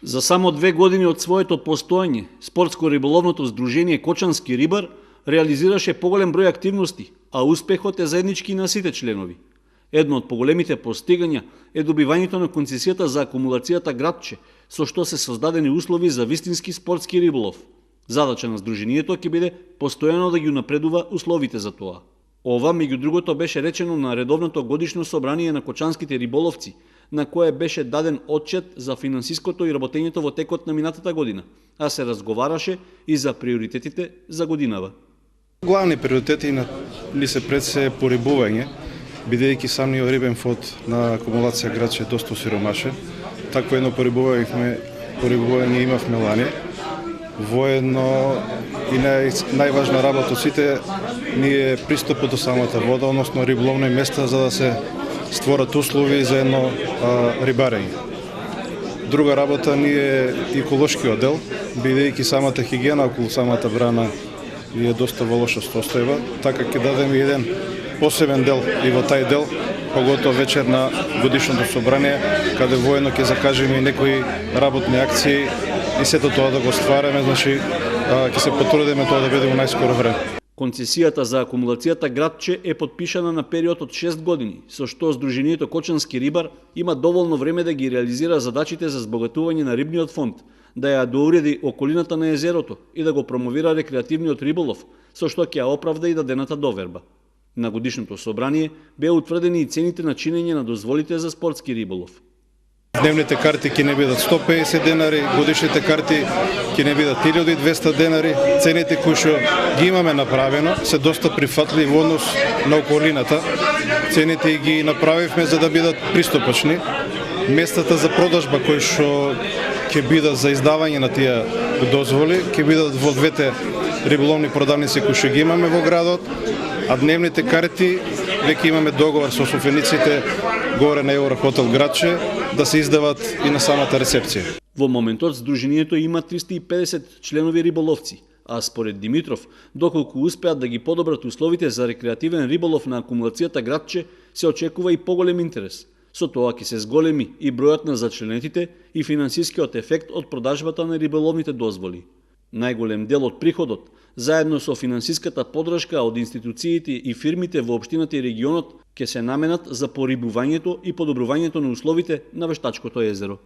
За само 2 години од своето постоење, спортско-риболовното здружение Кочански рибар реализираше поголем број активности, а успехот е заеднички на сите членови. Едно од поголемите постигања е добивањето на концесијата за акумулацијата Градче, со што се создадени услови за вистински спортски риболов. Задача на здруженијето ќе биде постојано да ги унапредува условите за тоа. Ова, меѓу другото, беше речено на редовното годишно собрание на кочанските риболовци, на кое беше даден отчет за финансиското и работењето во текот на минатата година, а се разговараше и за приоритетите за годинава. Главни приоритети ни се пред се порибување, бидејќи самиот рибен фонд на акумулација Градче е доста сиромашен. Такво едно порибување имавме лани. Воедно и најважна работа од сите ни е пристапот до самата вода, односно риболовни места за да се створат услови за едно рибарење. Друга работа ни е еколошкиот дел, бидејќи самата хигиена околу самата брана е доста во лоша состојба, така ќе дадеме еден посебен дел и во тај дел, поготово вечер на годишното собрание, каде воедно ќе закажеме и некои работни акции и сето тоа да го ствараме, значи ќе се потрудиме тоа да биде во најскоро време. Концесијата за акумулацијата Градче е подпишана на период од 6 години, со што Здруженијето Кочански рибар има доволно време да ги реализира задачите за збогатување на рибниот фонд, да ја доуреди околината на езерото и да го промовира рекреативниот риболов, со што ќе ја оправда и дадената доверба. На годишното собрание беа утврдени и цените на чинење на дозволите за спортски риболов. Дневните карти ќе не бидат 150 денари, годишните карти ќе не бидат 1200 денари. Цените кои што ги имаме направено се доста прифатливи во однос на околината. Цените ги направивме за да бидат пристапочни. Местата за продажба кои што ќе бидат за издавање на тие дозволи ќе бидат во двете риболовни продавници кои што ги имаме во градот, а дневните карти веќе имаме договор со софениците горе на Еврохотел Градче да се издават и на самата рецепција. Во моментот здруженијето има 350 членови риболовци, а според Димитров, доколку успеат да ги подобрат условите за рекреативен риболов на акумулацијата Градче, се очекува и поголем интерес. Со тоа ќе се зголеми и бројот на зачленетите и финансискиот ефект од продажбата на риболовните дозволи. Најголем дел од приходот, заедно со финансиската поддршка од институциите и фирмите во општината и регионот, ќе се наменат за порибувањето и подобрувањето на условите на Вештачкото езеро.